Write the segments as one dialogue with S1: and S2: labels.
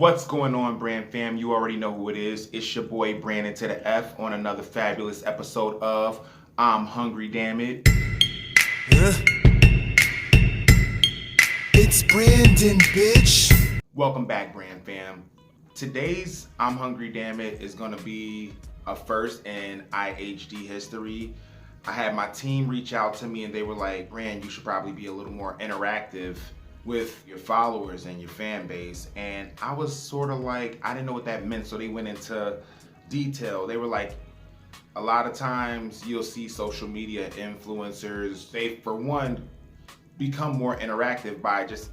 S1: What's going on, Brand Fam? You already know who it is. It's your boy Brandon to the F on another fabulous episode of I'm Hungry, Damn It.
S2: It's Brandon, bitch.
S1: Welcome back, Brand Fam. Today's I'm Hungry, Damn It is going to be a first in IHD history. I had my team reach out to me and they were like, Brand, you should probably be a little more interactive with your followers and your fan base. And I was sort of like, I didn't know what that meant. So they went into detail. They were like, a lot of times you'll see social media influencers, they, for one, become more interactive by just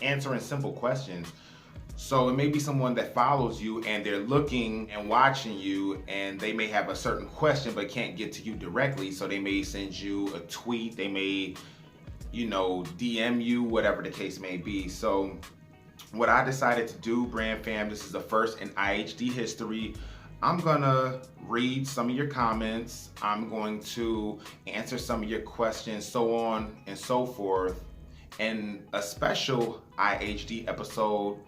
S1: answering simple questions. So it may be someone that follows you and they're looking and watching you and they may have a certain question but can't get to you directly. So they may send you a tweet, they may, DM you, whatever the case may be. So what I decided to do, Brand Fam, this is the first in IHD history. I'm gonna read some of your comments. I'm going to answer some of your questions, so on and so forth. And a special IHD episode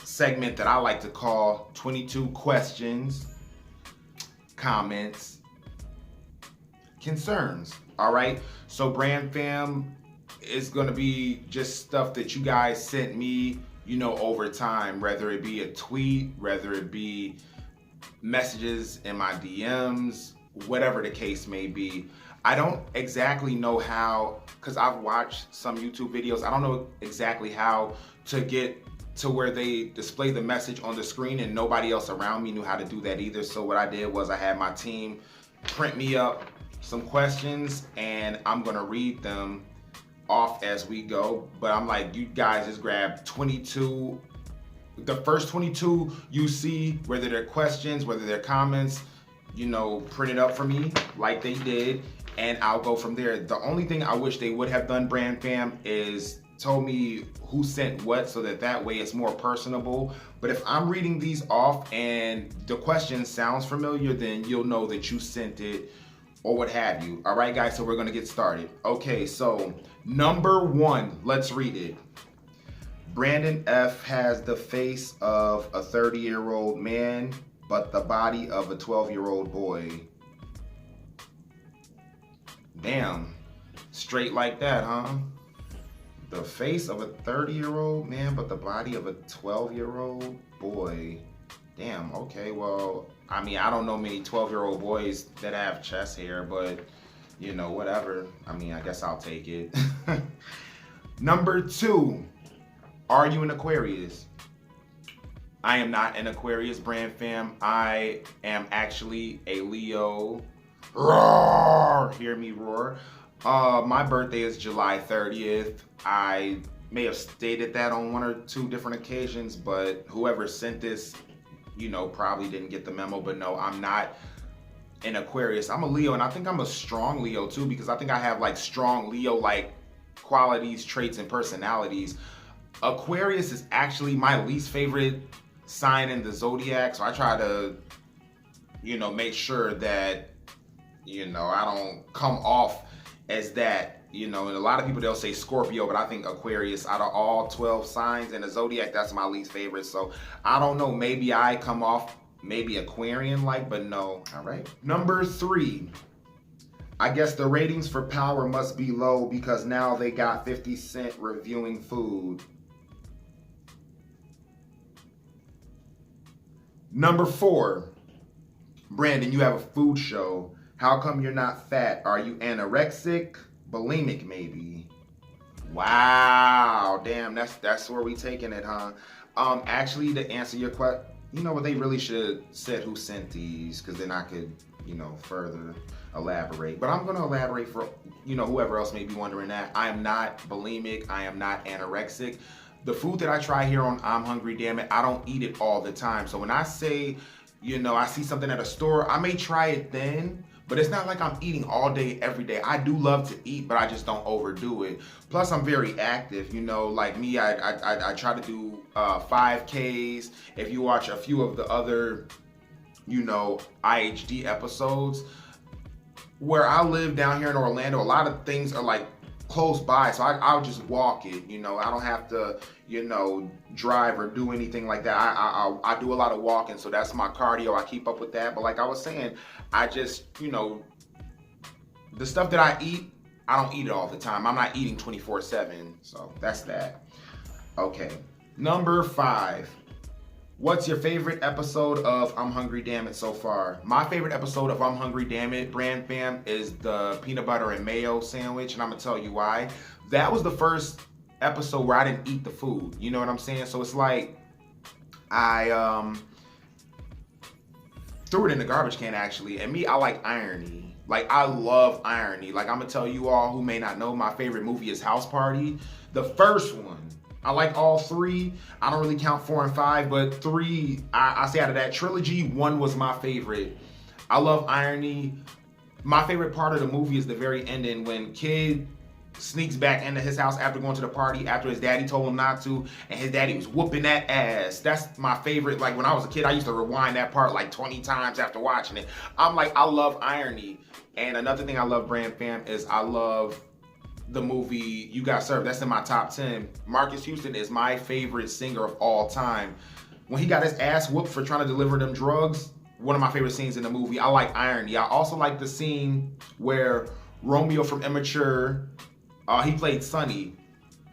S1: segment that I like to call 22 questions, comments, concerns. All right. So Brand Fam, it's going to be just stuff that you guys sent me, over time, whether it be a tweet, whether it be messages in my DMs, whatever the case may be. I don't exactly know how, because I've watched some YouTube videos, I don't know exactly how to get to where they display the message on the screen, and nobody else around me knew how to do that either. So what I did was I had my team print me up some questions and I'm gonna read them off as we go. But I'm like, you guys just grab 22, the first 22 you see, whether they're questions, whether they're comments, print it up for me like they did, and I'll go from there. The only thing I wish they would have done, Brand Fam, is told me who sent what, so that way it's more personable. But if I'm reading these off and the question sounds familiar, then you'll know that you sent it or what have you. All right, guys, so we're gonna get started. Okay, so number one, let's read it. Brandon F has the face of a 30-year-old man, but the body of a 12-year-old boy. Damn, straight like that, huh? The face of a 30-year-old man, but the body of a 12-year-old boy. Damn, okay, well, I mean, I don't know many 12-year-old boys that have chest hair, but, whatever. I mean, I guess I'll take it. Number two, are you an Aquarius? I am not an Aquarius, Brand Fam. I am actually a Leo. Roar! Hear me roar. My birthday is July 30th. I may have stated that on one or two different occasions, but whoever sent this, probably didn't get the memo. But no, I'm not an Aquarius. I'm a Leo, and I think I'm a strong Leo too, because I think I have like strong Leo-like qualities, traits, and personalities. Aquarius is actually my least favorite sign in the zodiac, so I try to, make sure that, I don't come off as that. And a lot of people, they'll say Scorpio, but I think Aquarius, out of all 12 signs in the zodiac, that's my least favorite. So I don't know, maybe I come off maybe Aquarian-like, but no. All right. Number three, I guess the ratings for Power must be low because now they got 50 Cent reviewing food. Number four, Brandon, you have a food show. How come you're not fat? Are you anorexic? Bulimic, maybe? Wow, damn, that's where we taking it, huh? Actually, to answer your question, what, they really should have said who sent these, because then I could, further elaborate. But I'm gonna elaborate for, whoever else may be wondering that. I am not bulimic, I am not anorexic. The food that I try here on I'm Hungry, Damn It, I don't eat it all the time. So when I say, I see something at a store, I may try it then, but it's not like I'm eating all day, every day. I do love to eat, but I just don't overdo it. Plus, I'm very active, like me, I try to do 5Ks. If you watch a few of the other, IHD episodes, where I live down here in Orlando, a lot of things are like close by, so I'll just walk it. You know, I don't have to, you know, drive or do anything like that. I do a lot of walking, so that's my cardio. I keep up with that. But like I was saying, I just, you know, the stuff that I eat, I don't eat it all the time. I'm not eating 24/7, so that's that. Okay, number 5. What's your favorite episode of I'm Hungry Damn It so far? My favorite episode of I'm Hungry Damn It, Brand Fam, is the peanut butter and mayo sandwich, and I'm gonna tell you why. That was the first episode where I didn't eat the food. You know what I'm saying? So it's like I threw it in the garbage can actually. And me, I like irony. Like I love irony. Like I'm gonna tell you all who may not know, my favorite movie is House Party. The first one. I like all 3. I don't really count 4 and 5, but 3, I say out of that trilogy, 1 was my favorite. I love irony. My favorite part of the movie is the very ending when Kid sneaks back into his house after going to the party after his daddy told him not to, and his daddy was whooping that ass. That's my favorite. Like when I was a kid, I used to rewind that part like 20 times after watching it. I'm like, I love irony. And another thing I love, Brand Fam, is I love the movie You Got Served. That's in my top 10. Marcus Houston is my favorite singer of all time. When he got his ass whooped for trying to deliver them drugs, one of my favorite scenes in the movie. I like irony. I also like the scene where Romeo from Immature, he played Sonny.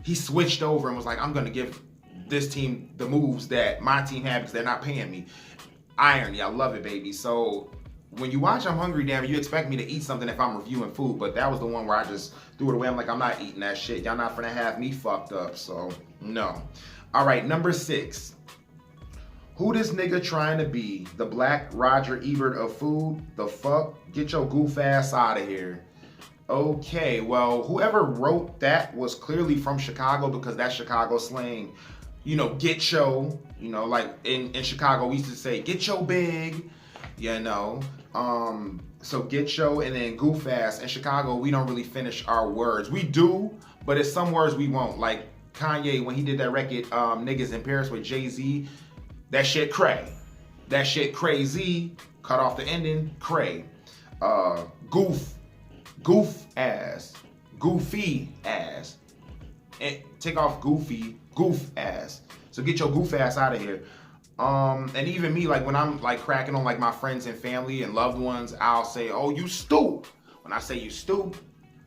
S1: He switched over and was like, I'm gonna give this team the moves that my team had because they're not paying me. Irony, I love it, baby. So when you watch I'm Hungry Damn It, you expect me to eat something if I'm reviewing food, but that was the one where I just threw it away. I'm like, I'm not eating that shit. Y'all not finna have me fucked up, so no. All right, number 6. Who this nigga trying to be? The Black Roger Ebert of food? The fuck? Get your goof ass out of here. Okay, well, whoever wrote that was clearly from Chicago because that's Chicago slang. You know, get yo, you know, like in Chicago, we used to say, get yo big, you know. So get yo and then goof ass. In Chicago, we don't really finish our words. We do, but it's some words we won't. Like Kanye, when he did that record, Niggas in Paris with Jay-Z, that shit cray. That shit crazy, cut off the ending, cray. Goof ass, goofy ass. And take off goofy, goof ass. So get your goof ass out of here. And even me, like when I'm like cracking on like my friends and family and loved ones, I'll say, oh, you stoop. When I say you stoop,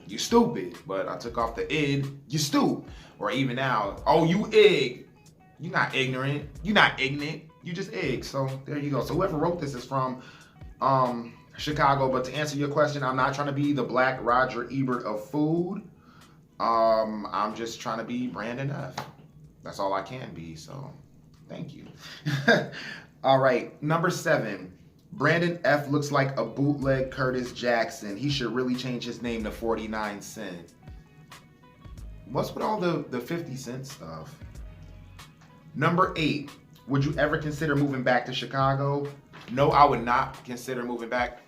S1: you stupid. But I took off the id, you stoop. Or even now, oh, you ig. You're not ignorant. You're not ignorant. You just ig. So there you go. So whoever wrote this is from Chicago. But to answer your question, I'm not trying to be the Black Roger Ebert of food. I'm just trying to be Brandon F. That's all I can be. So thank you. All right, number 7. Brandon F looks like a bootleg Curtis Jackson. He should really change his name to 49 Cent. What's with all the 50 Cent stuff? Number 8. Would you ever consider moving back to Chicago? No, I would not consider moving back.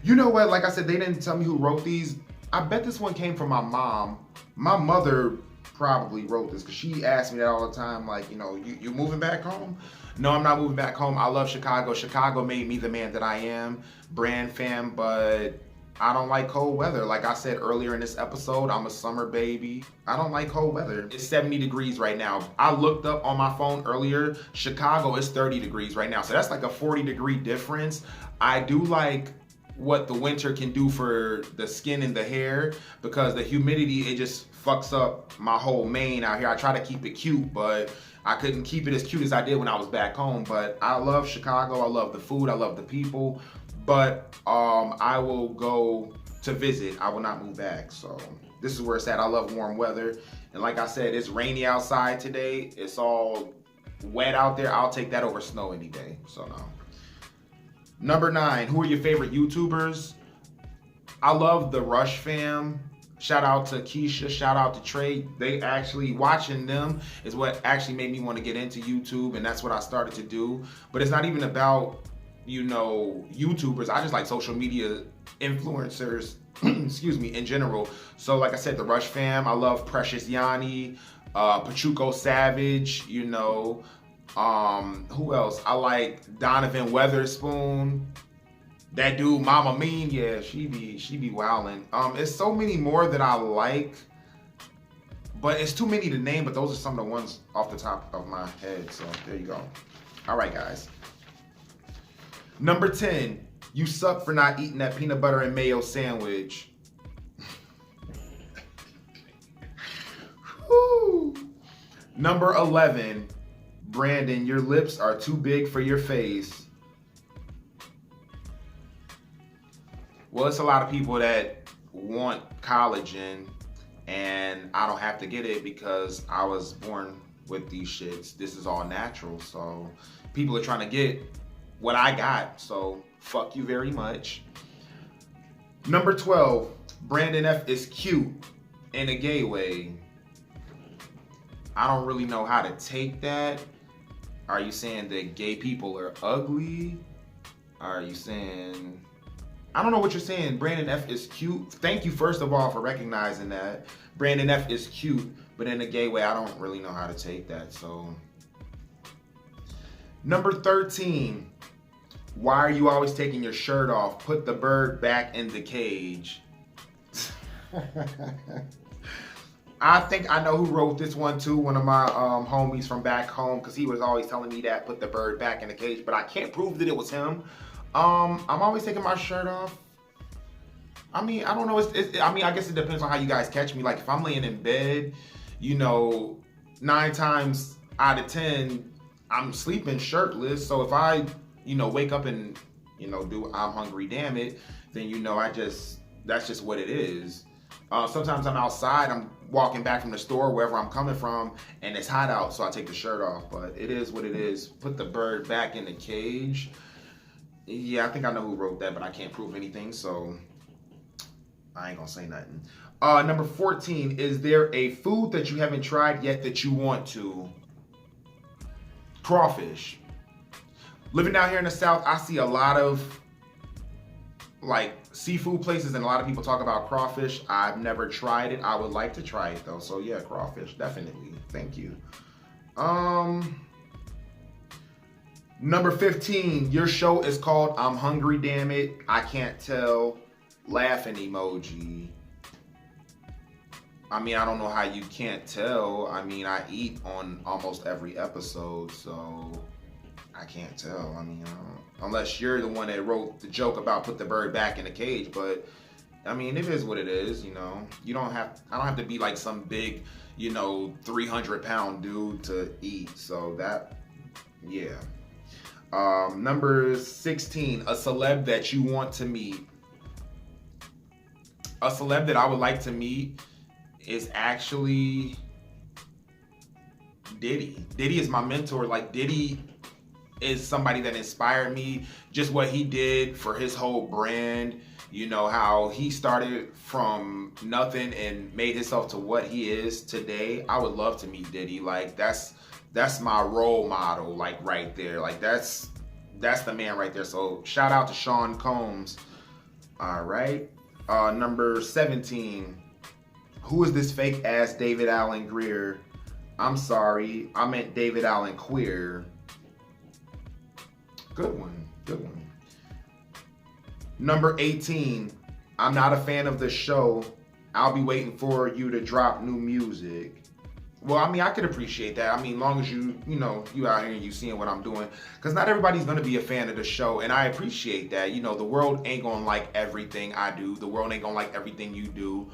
S1: You know what? Like I said, they didn't tell me who wrote these. I bet this one came from my mom. My mother probably wrote this because she asked me that all the time. Like, you know, you moving back home? No, I'm not moving back home. I love Chicago. Chicago made me the man that I am. Brand Fam, but I don't like cold weather. Like I said earlier in this episode, I'm a summer baby. I don't like cold weather. It's 70 degrees right now. I looked up on my phone earlier. Chicago is 30 degrees right now. So that's like a 40-degree difference. I do like what the winter can do for the skin and the hair because the humidity, it just fucks up my whole mane out here. I try to keep it cute, but I couldn't keep it as cute as I did when I was back home. But I love Chicago. I love the food. I love the people. But I will go to visit. I will not move back. So this is where it's at. I love warm weather. And like I said, it's rainy outside today. It's all wet out there. I'll take that over snow any day. So no. Number 9, who are your favorite YouTubers? I love the Rush fam. Shout out to Keisha, shout out to Trey. They actually, watching them is what actually made me want to get into YouTube, and that's what I started to do. But it's not even about, you know, YouTubers. I just like social media influencers, excuse me, in general. So like I said, the Rush fam, I love Precious Yanni, Pachuco Savage, you know. Who else? I like Donovan Weatherspoon, That dude, Mama Mean, yeah, she be wildin'. It's so many more that I like, but it's too many to name. But those are some of the ones off the top of my head. So there you go. All right, guys. Number 10, you suck for not eating that peanut butter and mayo sandwich. Number 11, Brandon, your lips are too big for your face. Well, it's a lot of people that want collagen, and I don't have to get it because I was born with these shits. This is all natural, so people are trying to get what I got, so fuck you very much. Number 12, Brandon F is cute in a gay way. I don't really know how to take that. Are you saying that gay people are ugly? Are you saying... I don't know what you're saying. Brandon F is cute. Thank you, first of all, for recognizing that. Brandon F is cute, but in a gay way, I don't really know how to take that, so... Number 13. Why are you always taking your shirt off? Put the bird back in the cage. I think I know who wrote this one too. One of my homies from back home, because he was always telling me that, put the bird back in the cage, but I can't prove that it was him. I'm always taking my shirt off. I mean, I don't know. I mean, I guess it depends on how you guys catch me. Like if I'm laying in bed, you know, 9 times out of 10, I'm sleeping shirtless. So if I, you know, wake up and, you know, do I'm hungry, damn it, then, you know, that's just what it is. Sometimes I'm outside, I'm walking back from the store, wherever I'm coming from, and it's hot out, so I take the shirt off. But it is what it is. Put the bird back in the cage. Yeah, I think I know who wrote that, but I can't prove anything, so I ain't gonna say nothing. Number 14, is there a food that you haven't tried yet that you want to? Crawfish. Living down here in the South, I see a lot of like seafood places and a lot of people talk about crawfish. I've never tried it. I would like to try it though. So yeah, crawfish, definitely. Thank you. Number 15, your show is called I'm Hungry, Damn It. I Can't Tell. Laughing emoji. I mean, I don't know how you can't tell. I mean, I eat on almost every episode, so I can't tell. I mean, unless you're the one that wrote the joke about put the bird back in the cage, but I mean, it is what it is, you know. I don't have to be like some big, you know, 300-pound dude to eat. So that, yeah. Number 16, a celeb that you want to meet. A celeb that I would like to meet is actually Diddy. Diddy is my mentor. Like, Diddy is somebody that inspired me. Just what he did for his whole brand. You know, how he started from nothing and made himself to what he is today. I would love to meet Diddy. Like, that's my role model, like, right there. Like, that's the man right there. So shout out to Sean Combs. All right. Number 17. Who is this fake ass David Allen Greer? I'm sorry, I meant David Allen Queer. Good one, good one. Number 18. I'm not a fan of the show. I'll be waiting for you to drop new music. Well, I mean, I could appreciate that. I mean, long as you know, you out here and you seeing what I'm doing. Because not everybody's going to be a fan of the show. And I appreciate that. You know, the world ain't going to like everything I do. The world ain't going to like everything you do.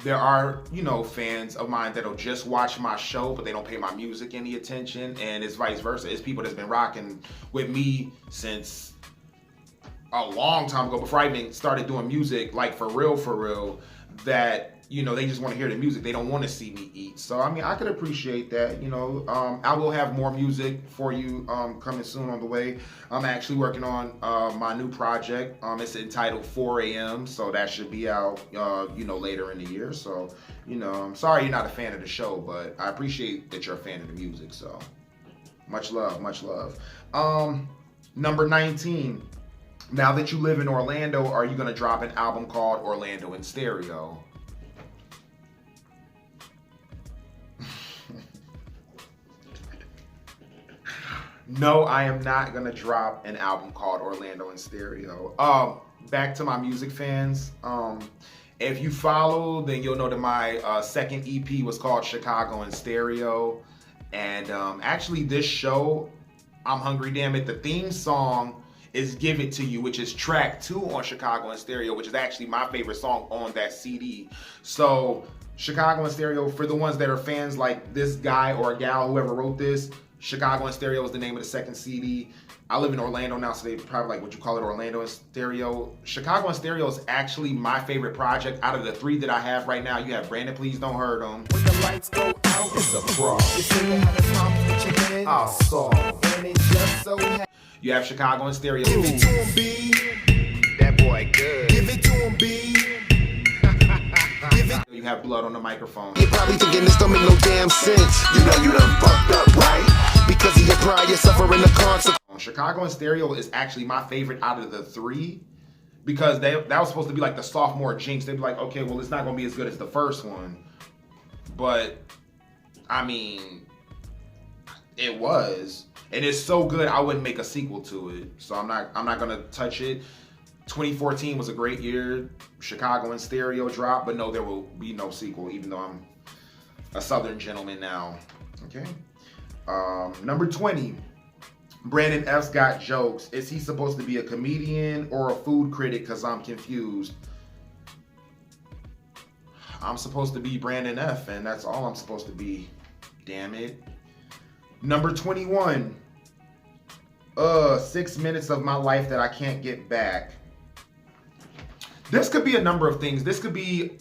S1: There are, you know, fans of mine that'll just watch my show, but they don't pay my music any attention. And it's vice versa. It's people that's been rocking with me since a long time ago, before I even started doing music, like for real, that, you know, they just want to hear the music. They don't want to see me eat. So, I mean, I could appreciate that, you know. I will have more music for you coming soon on the way. I'm actually working on my new project. It's entitled 4 a.m. So that should be out, you know, later in the year. So, you know, I'm sorry you're not a fan of the show, but I appreciate that you're a fan of the music. So, much love, much love. Number 19. Now that you live in Orlando, are you going to drop an album called Orlando in Stereo? No, I am not gonna drop an album called Orlando in Stereo. Back to my music fans. If you follow, then you'll know that my second EP was called Chicago in Stereo. And actually this show, I'm Hungry Damn It, the theme song is Give It To You, which is track 2 on Chicago in Stereo, which is actually my favorite song on that CD. So Chicago in Stereo, for the ones that are fans like this guy or a gal, whoever wrote this, Chicago in Stereo is the name of the second CD. I live in Orlando now, so they probably like what you call it, Orlando in Stereo. Chicago in Stereo is actually my favorite project out of the 3 that I have right now. You have Brandon, Please Don't Hurt 'Em.
S2: When the lights go out, it's a problem. You say you had a problem with your head, I'll solve. And it just so happens.
S1: You have Chicago in Stereo.
S2: Give it to him, B.
S3: That boy good.
S2: Give it to him, B. Give it.
S1: You have Blood on the Microphone.
S2: You're probably thinking this don't make no damn sense. You know you done fucked up, right? Because of your pride, you're suffering the consequences.
S1: Chicago in Stereo is actually my favorite out of the 3 because that was supposed to be like the sophomore jinx. They'd be like, okay, well, it's not going to be as good as the first one. But, I mean, it was. And it's so good, I wouldn't make a sequel to it. So I'm not going to touch it. 2014 was a great year. Chicago in Stereo dropped, but no, there will be no sequel, even though I'm a Southern gentleman now. Okay. Number 20. Brandon F's Got Jokes. Is he supposed to be a comedian or a food critic? Because I'm confused. I'm supposed to be Brandon F, and that's all I'm supposed to be. Damn it. Number 21. 6 minutes of my life that I can't get back. This could be a number of things. This could be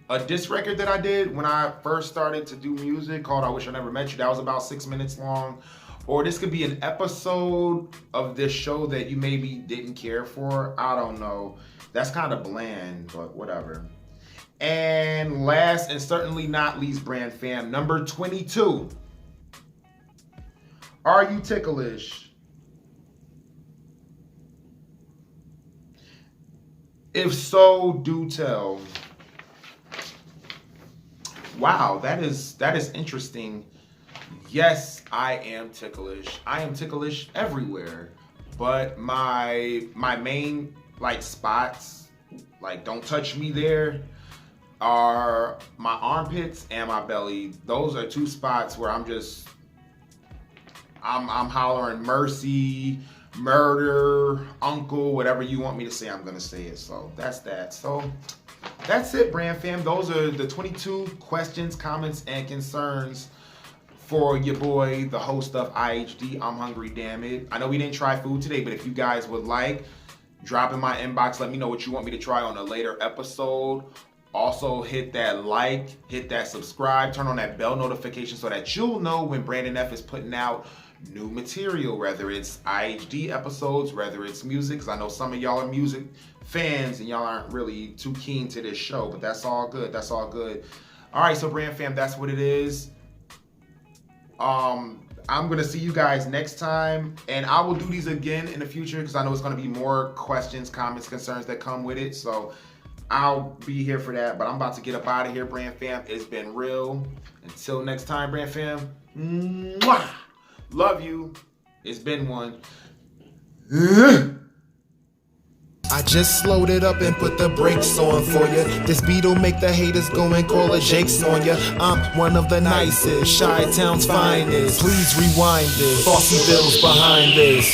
S1: a diss record that I did when I first started to do music called I Wish I Never Met You. That was about 6 minutes long. Or this could be an episode of this show that you maybe didn't care for. I don't know. That's kind of bland, but whatever. And last and certainly not least, Brand Fam, number 22. Are you ticklish? If so, do tell. Wow, that is interesting. Yes, I am ticklish. I am ticklish everywhere. But my main like spots, like don't touch me there, are my armpits and my belly. Those are 2 spots where I'm hollering mercy, murder, uncle, whatever you want me to say, I'm gonna say it. So that's that. So that's it, Brand Fam. Those are the 22 questions, comments, and concerns for your boy, the host of IHD, I'm Hungry Damn It. I know we didn't try food today, but if you guys would like, drop in my inbox, let me know what you want me to try on a later episode. Also, hit that like, hit that subscribe, turn on that bell notification so that you'll know when Brandon F is putting out new material, whether it's IHD episodes, whether it's music, because I know some of y'all are music fans and y'all aren't really too keen to this show, but that's all good. That's all good. All right, so Brand Fam, that's what it is. I'm gonna see you guys next time, and I will do these again in the future because I know it's gonna be more questions, comments, concerns that come with it. So I'll be here for that. But I'm about to get up out of here, Brand Fam. It's been real. Until next time, Brand Fam. Mwah! Love you. It's been one.
S2: I just slowed it up and put the brakes on for ya. This beat'll make the haters go and call a Jake's on ya. I'm one of the nicest, Chi-Town's finest. Please rewind this. Bossy Bill's behind this.